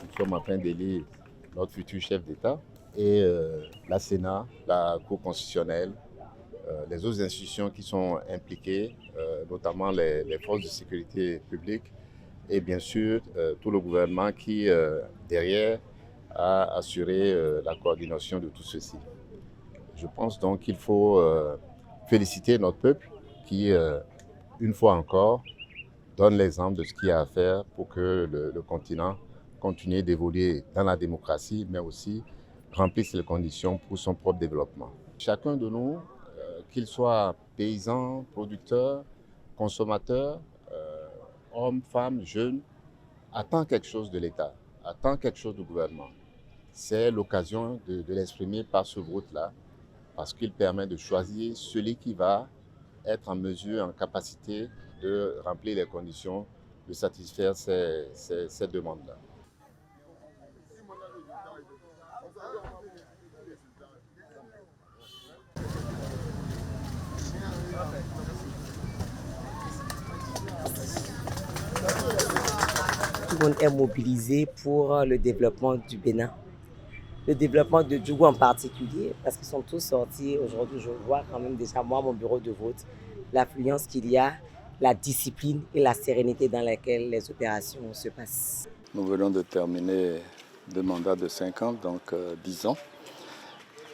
Nous sommes en train d'élire notre futur chef d'État et la Sénat, la Cour constitutionnelle, les autres institutions qui sont impliquées, notamment les forces de sécurité publique et bien sûr tout le gouvernement qui, derrière, a assuré la coordination de tout ceci. Je pense donc qu'il faut féliciter notre peuple qui, une fois encore, donne l'exemple de ce qu'il y a à faire pour que le continent continue d'évoluer dans la démocratie, mais aussi remplisse les conditions pour son propre développement. Chacun de nous, qu'il soit paysan, producteur, consommateur, homme, femme, jeune, attend quelque chose de l'État, attend quelque chose du gouvernement. C'est l'occasion de l'exprimer par ce vote-là, parce qu'il permet de choisir celui qui va être en mesure, en capacité de remplir les conditions, de satisfaire ces demandes-là. Tout le monde est mobilisé pour le développement du Bénin. Le développement de Djougou en particulier, parce qu'ils sont tous sortis. Aujourd'hui, je vois quand même déjà, moi, mon bureau de vote, l'affluence qu'il y a, la discipline et la sérénité dans laquelle les opérations se passent. Nous venons de terminer 2 mandats de 5 ans, donc 10 ans.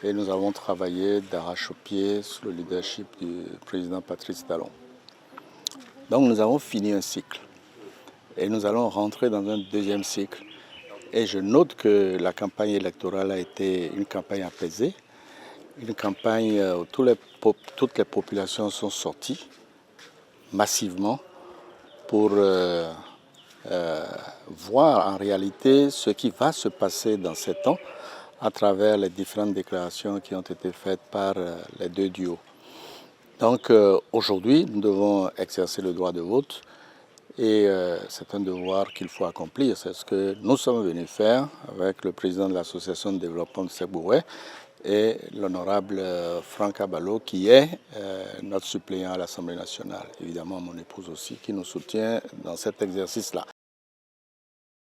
Et nous avons travaillé d'arrache-pied sous le leadership du président Patrice Talon. Donc nous avons fini un cycle. Et nous allons rentrer dans un deuxième cycle. Et je note que la campagne électorale a été une campagne apaisée, une campagne où toutes les populations sont sorties massivement pour voir en réalité ce qui va se passer dans ces temps à travers les différentes déclarations qui ont été faites par les deux duos. Donc aujourd'hui, nous devons exercer le droit de vote. Et c'est un devoir qu'il faut accomplir. C'est ce que nous sommes venus faire avec le président de l'association de développement de Seboué et l'honorable Franck Abalo qui est notre suppléant à l'Assemblée nationale. Évidemment, mon épouse aussi qui nous soutient dans cet exercice-là.